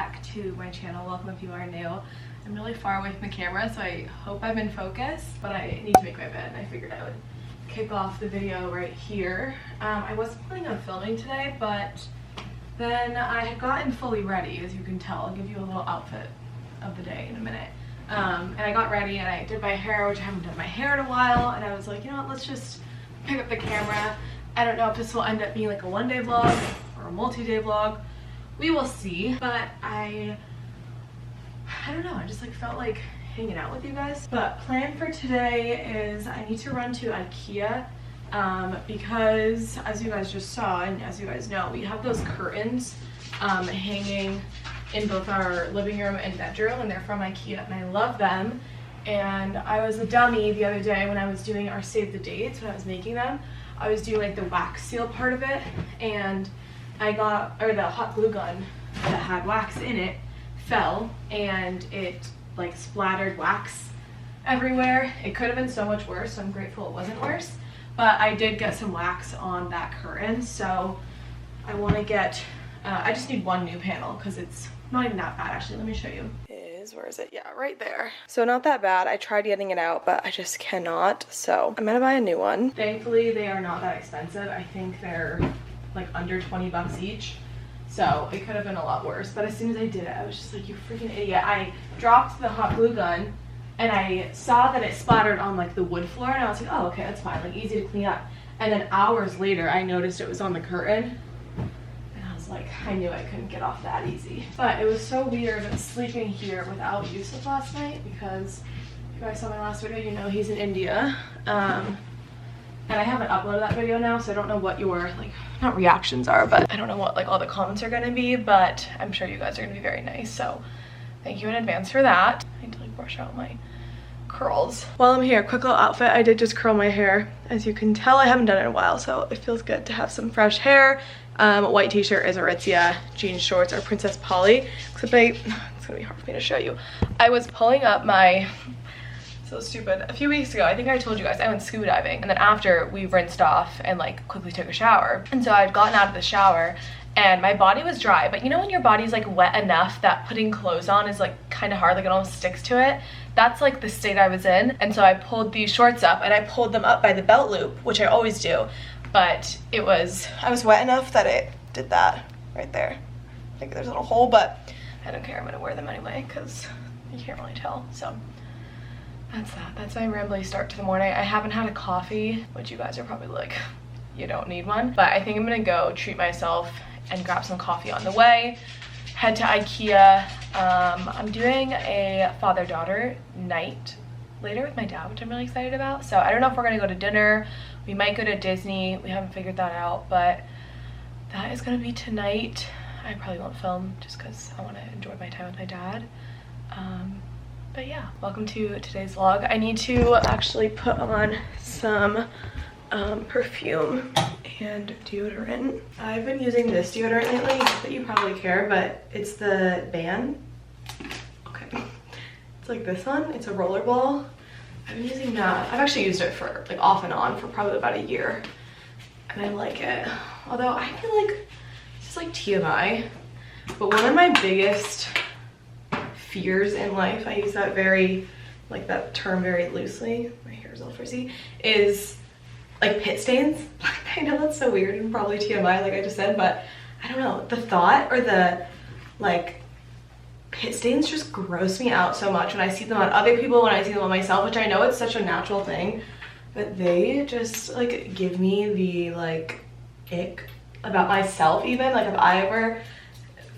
back to my channel. Welcome if you are new. I'm really far away from the camera, so I hope I'm in focus, but I need to make my bed, and I figured I would kick off the video right here. I wasn't planning on filming today, but then I had gotten fully ready, as you can tell. I'll give you a little outfit of the day in a minute. And I got ready and I did my hair, which I haven't done my hair in a while, and I was like, you know what, let's just pick up the camera. I don't know if this will end up being like a one-day vlog or a multi-day vlog. We will see, but I don't know, I just like felt like hanging out with you guys. But plan for today is I need to run to IKEA because as you guys just saw and as you guys know, we have those curtains hanging in both our living room and bedroom, and they're from IKEA and I love them. And I was a dummy the other day when I was doing our save the dates, when I was making them. I was doing like the wax seal part of it, and I got, or the hot glue gun that had wax in it fell and it like splattered wax everywhere. It could have been so much worse, so I'm grateful it wasn't worse. But I did get some wax on that curtain, so I want to get, I just need one new panel because it's not even that bad actually. Let me show you. Where is it? Yeah, right there. So not that bad. I tried getting it out, but I just cannot. So I'm gonna buy a new one. Thankfully, they are not that expensive. I think they're like under 20 bucks each. So it could have been a lot worse. But as soon as I did it, I was just like, you freaking idiot. I dropped the hot glue gun and I saw that it splattered on like the wood floor, and I was like, oh, okay, that's fine. Like easy to clean up. And then hours later, I noticed it was on the curtain. Like, I knew I couldn't get off that easy. But it was so weird sleeping here without Yusuf last night, because if you guys saw my last video, you know he's in India. And I haven't uploaded that video now, so I don't know what your, like, not reactions are, but I don't know what, like, all the comments are gonna be, but I'm sure you guys are gonna be very nice, so thank you in advance for that. I need to, like, brush out my curls. While I'm here, quick little outfit. I did just curl my hair. As you can tell, I haven't done it in a while, so it feels good to have some fresh hair. White t-shirt is Aritzia, jeans shorts are Princess Polly, except it's gonna be hard for me to show you. I was pulling up my, so stupid, a few weeks ago, I think I told you guys, I went scuba diving, and then after we rinsed off and like quickly took a shower, and so I'd gotten out of the shower and my body was dry, but you know when your body's like wet enough that putting clothes on is like kind of hard, like it almost sticks to it? That's like the state I was in. And so I pulled these shorts up, and I pulled them up by the belt loop, which I always do, but I was wet enough that it did that right there. Like there's a little hole, but I don't care, I'm gonna wear them anyway because you can't really tell. So that's that. That's my rambly start to the morning. I haven't had a coffee, which you guys are probably like, you don't need one, but I think I'm gonna go treat myself and grab some coffee on the way, head to IKEA. I'm doing a father-daughter night later with my dad, which I'm really excited about. So I don't know if we're gonna go to dinner. We might go to Disney. We haven't figured that out, but that is gonna be tonight. I probably won't film just because I want to enjoy my time with my dad. But yeah, welcome to today's vlog. I need to actually put on some perfume and deodorant. I've been using this deodorant lately, not that you probably care, but it's the Ban. Okay, it's like this one. It's a rollerball. I've been using that. I've actually used it for like off and on for probably about a year, and I like it. Although I feel like this is like TMI, but one of my biggest fears in life, I use that very, like that term very loosely, my hair is all frizzy, is like pit stains. I know that's so weird and probably TMI like I just said, but I don't know, the thought or the like pit stains just gross me out so much when I see them on other people, when I see them on myself, which I know it's such a natural thing, but they just like give me the like ick about myself. Even like if I ever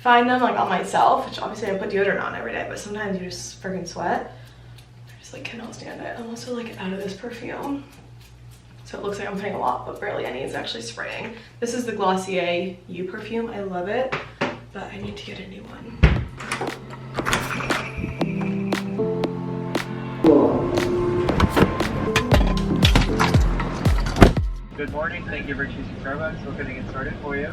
find them like on myself, which obviously I put deodorant on every day, but sometimes you just freaking sweat. I just like cannot stand it. I'm also like out of this perfume, so it looks like I'm putting a lot, but barely any is actually spraying. This is the Glossier You perfume. I love it, but I need to get a new one. Good morning, thank you for choosing Starbucks. What can I get started for you?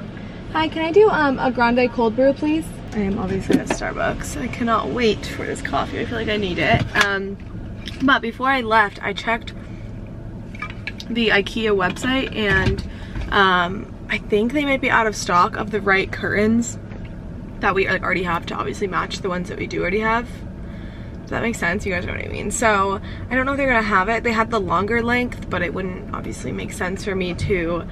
Hi, can I do a grande cold brew, please? I am obviously at Starbucks. I cannot wait for this coffee. I feel like I need it. But before I left, I checked the IKEA website, and I think they might be out of stock of the right curtains that we like already have to obviously match the ones that we do already have. Does that make sense? You guys know what I mean. So I don't know if they're gonna have it. They had the longer length, but it wouldn't obviously make sense for me to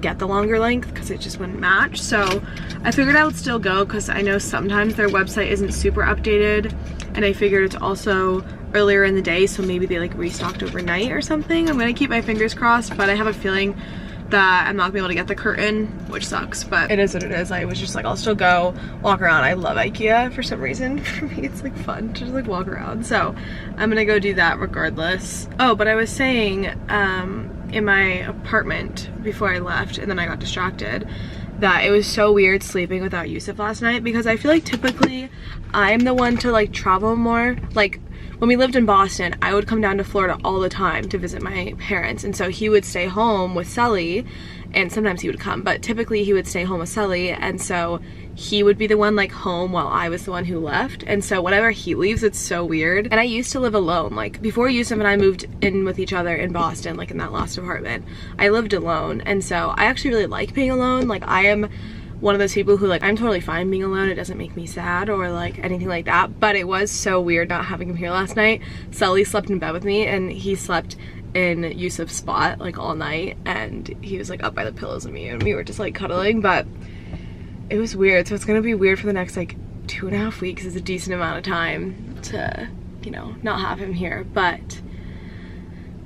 get the longer length because it just wouldn't match. So I figured I would still go because I know sometimes their website isn't super updated, and I figured it's also earlier in the day, so maybe they like restocked overnight or something. I'm gonna keep my fingers crossed, but I have a feeling that I'm not gonna be able to get the curtain, which sucks, but it is what it is. I was just like, I'll still go walk around. I love IKEA for some reason. For me, it's like fun to just like walk around. So I'm gonna go do that regardless. Oh, but I was saying in my apartment before I left, and then I got distracted, that it was so weird sleeping without Yusuf last night, because I feel like typically I'm the one to like travel more. Like when we lived in Boston, I would come down to Florida all the time to visit my parents, and so he would stay home with Sully, and sometimes he would come, but typically he would stay home with Sully, and so he would be the one like home while I was the one who left. And so whenever he leaves, it's so weird. And I used to live alone. Like before Yusuf and I moved in with each other in Boston, like in that last apartment, I lived alone, and so I actually really like being alone. Like I am one of those people who like, I'm totally fine being alone. It doesn't make me sad or like anything like that, but it was so weird not having him here last night. Sully slept in bed with me, and he slept in Yusuf's spot like all night, and he was like up by the pillows with me, and we were just like cuddling, but it was weird. So it's gonna be weird for the next like 2.5 weeks. Is a decent amount of time to, you know, not have him here, but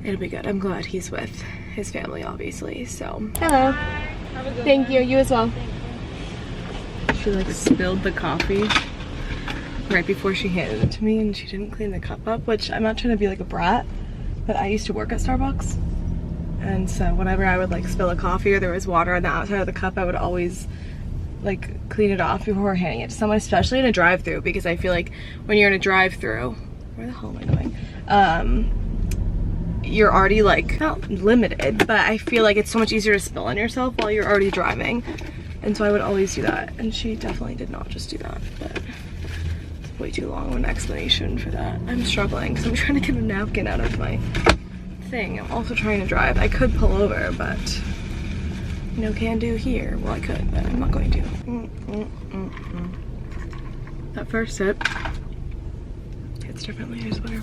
it'll be good. I'm glad he's with his family, obviously. So hello. Thank you. You as well. She like spilled the coffee right before she handed it to me, and she didn't clean the cup up, which I'm not trying to be like a brat, but I used to work at Starbucks, and so whenever I would like spill a coffee or there was water on the outside of the cup, I would always like clean it off before handing it to someone, especially in a drive-thru, because I feel like when you're in a drive-thru, where the hell am I going? You're already like not limited, but I feel like it's so much easier to spill on yourself while you're already driving. And so I would always do that, and she definitely did not just do that, but it's way too long of an explanation for that. I'm struggling because I'm trying to get a napkin out of my thing. I'm also trying to drive. I could pull over, but you know, can do here. Well, I could, but I'm not going to. That first sip hits differently, I swear.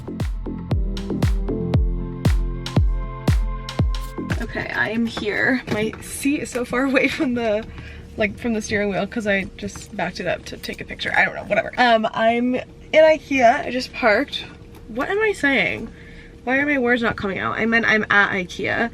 Okay, I am here. My seat is so far away from the steering wheel because I just backed it up to take a picture. I don't know, whatever. I'm in IKEA. I just parked. What am I saying? Why are my words not coming out? I meant I'm at IKEA.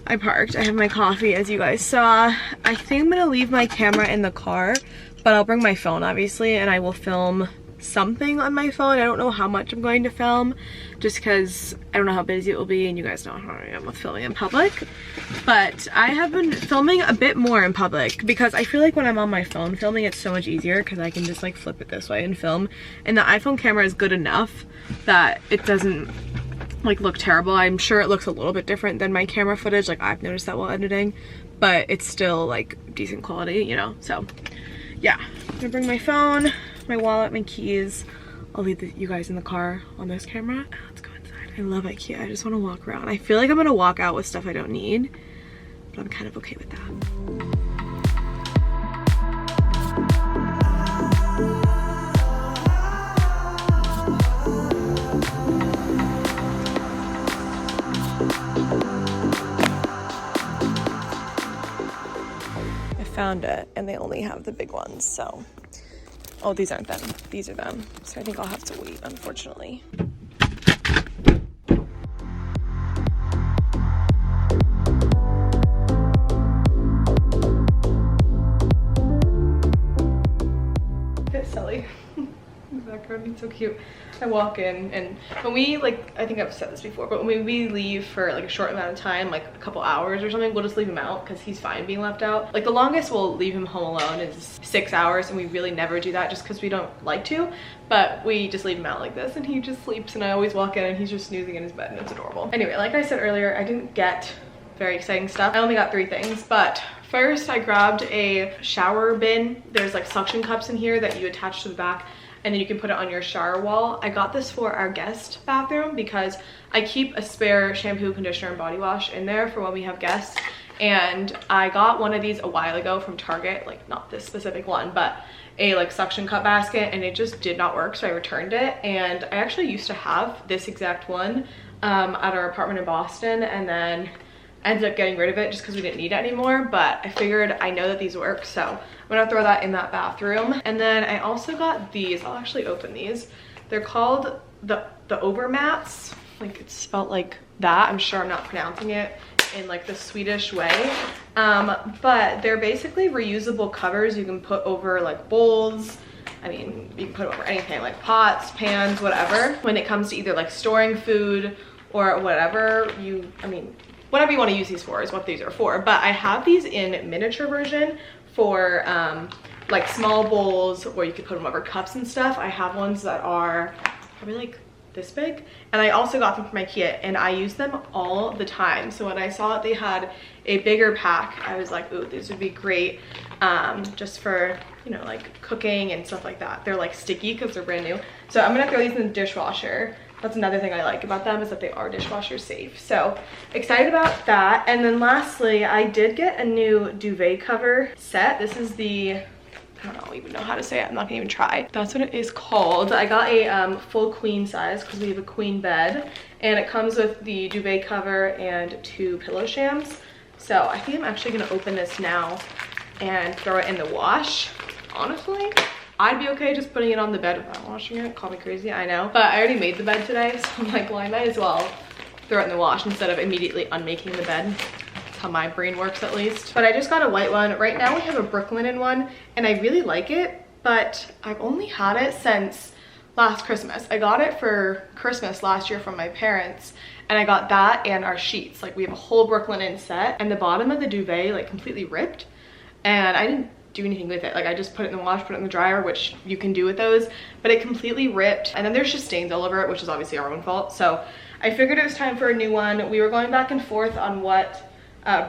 I parked. I have my coffee, as you guys saw. I think I'm gonna leave my camera in the car, but I'll bring my phone, obviously, and I will film something on my phone. I don't know how much I'm going to film, just because I don't know how busy it will be, and you guys know how I am with filming in public. But I have been filming a bit more in public because I feel like when I'm on my phone filming, it's so much easier because I can just like flip it this way and film, and the iPhone camera is good enough that it doesn't like look terrible. I'm sure it looks a little bit different than my camera footage, like I've noticed that while editing, but it's still like decent quality, you know. So yeah, I'm gonna bring my phone, my wallet, my keys. I'll leave you guys in the car on this camera. Let's go inside. I love IKEA. I just want to walk around. I feel like I'm gonna walk out with stuff I don't need, but I'm kind of okay with that. Found it, and they only have the big ones, so oh, these aren't them, these are them, so I think I'll have to wait, unfortunately. It's Sully. The background is so cute. I walk in, and when we like, I think I've said this before, but when we leave for like a short amount of time, like a couple hours or something, we'll just leave him out because he's fine being left out. Like the longest we'll leave him home alone is 6 hours, and we really never do that just because we don't like to, but we just leave him out like this and he just sleeps, and I always walk in and he's just snoozing in his bed, and it's adorable. Anyway, like I said earlier, I didn't get very exciting stuff. I only got 3 things, but first I grabbed a shower bin. There's like suction cups in here that you attach to the back, and then you can put it on your shower wall. I got this for our guest bathroom because I keep a spare shampoo, conditioner, and body wash in there for when we have guests. And I got one of these a while ago from Target, like not this specific one, but a like suction cup basket and it just did not work, so I returned it. And I actually used to have this exact one at our apartment in Boston, and then ended up getting rid of it just because we didn't need it anymore. But I figured I know that these work, so I'm gonna throw that in that bathroom. And then I also got these. I'll actually open these. They're called the overmats. Like it's spelled like that. I'm sure I'm not pronouncing it in like the Swedish way, but they're basically reusable covers you can put over like bowls. I mean, you can put over anything like pots, pans, whatever, when it comes to either like storing food or whatever you, I mean, whatever you want to use these for is what these are for. But I have these in miniature version for like small bowls where you could put them over cups and stuff. I have ones that are probably like this big, and I also got them from IKEA and I use them all the time. So when I saw that they had a bigger pack, I was like, ooh, these would be great just for, you know, like cooking and stuff like that. They're like sticky because they're brand new. So I'm gonna throw these in the dishwasher. That's another thing I like about them, is that they are dishwasher safe. So excited about that. And then lastly, I did get a new duvet cover set. This is the, I don't even know how to say it. I'm not gonna even try. That's what it is called. I got a full queen size because we have a queen bed, and it comes with the duvet cover and 2 pillow shams. So I think I'm actually gonna open this now and throw it in the wash. Honestly, I'd be okay just putting it on the bed without washing it. Call me crazy, I know. But I already made the bed today, so I'm like, well, I might as well throw it in the wash instead of immediately unmaking the bed. How my brain works, at least. But I just got a white one. Right now we have a Brooklinen one and I really like it, but I've only had it since last Christmas. I got it for Christmas last year from my parents, and I got that and our sheets. Like we have a whole Brooklinen set, and the bottom of the duvet like completely ripped, and I didn't do anything with it. Like I just put it in the wash, put it in the dryer, which you can do with those, but it completely ripped, and then there's just stains all over it, which is obviously our own fault. So I figured it was time for a new one. We were going back and forth on what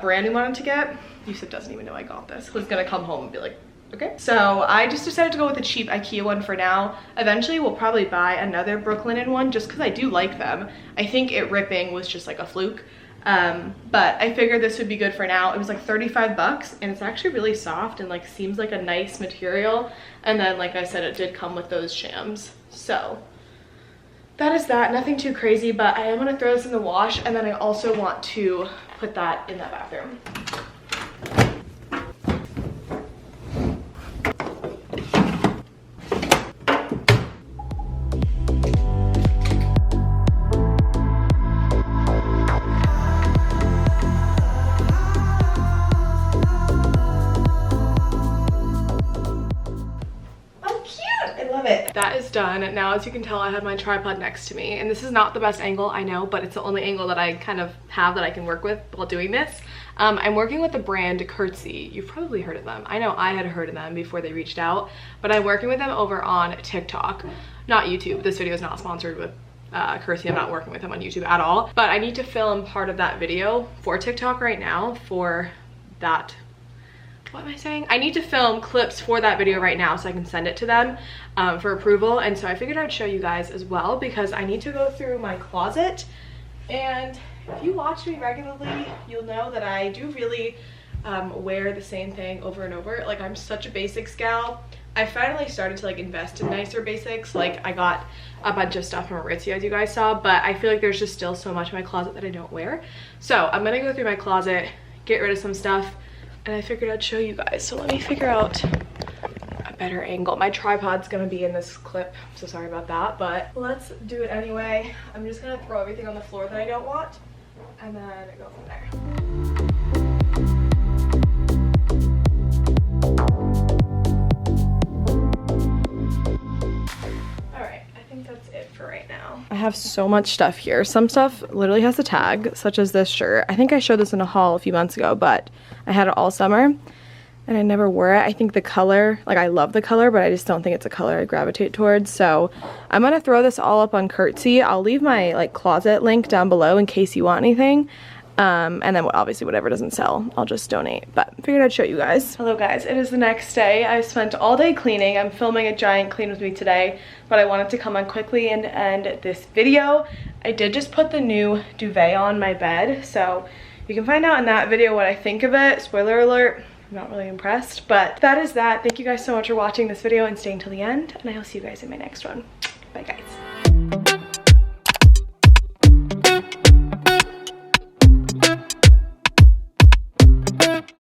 brand we wanted to get. Yusuf doesn't even know I got this. He's gonna come home and be like, okay. So I just decided to go with a cheap IKEA one for now. Eventually we'll probably buy another Brooklinen one just because I do like them. I think it ripping was just like a fluke. But I figured this would be good for now. It was like 35 bucks, and it's actually really soft and like seems like a nice material. And then like I said, it did come with those shams. So that is that. Nothing too crazy, but I am gonna throw this in the wash, and then I also want to put that in that bathroom. That is done. Now, as you can tell, I have my tripod next to me, and this is not the best angle, I know, but it's the only angle that I kind of have that I can work with while doing this. I'm working with the brand Curtsy. You've probably heard of them. I know I had heard of them before they reached out, but I'm working with them over on TikTok, not YouTube. This video is not sponsored with Curtsy. I'm not working with them on YouTube at all, but I need to film part of that video for TikTok right now for that. What am I saying? I need to film clips for that video right now so I can send it to them for approval. And so I figured I'd show you guys as well, because I need to go through my closet. And if you watch me regularly, you'll know that I do really wear the same thing over and over. Like, I'm such a basics gal. I finally started to like invest in nicer basics. Like, I got a bunch of stuff from Aritzia, as you guys saw, but I feel like there's just still so much in my closet that I don't wear. So I'm gonna go through my closet, get rid of some stuff, and I figured I'd show you guys. So let me figure out a better angle. My tripod's gonna be in this clip, so sorry about that, but let's do it anyway. I'm just gonna throw everything on the floor that I don't want, and then go from there. That's it for right now. I have so much stuff here. Some stuff literally has a tag, such as this shirt. I think I showed this in a haul a few months ago, but I had it all summer and I never wore it. I think the color, like, I love the color, but I just don't think it's a color I gravitate towards. So I'm gonna throw this all up on Curtsy. I'll leave my like closet link down below in case you want anything. And then obviously whatever doesn't sell, I'll just donate. But figured I'd show you guys. Hello guys, it is the next day. I spent all day cleaning. I'm filming a giant clean with me today, but I wanted to come on quickly and end this video. I did just put the new duvet on my bed, so you can find out in that video what I think of it. Spoiler alert, I'm not really impressed, but that is that. Thank you guys so much for watching this video and staying till the end, and I will see you guys in my next one. Bye guys.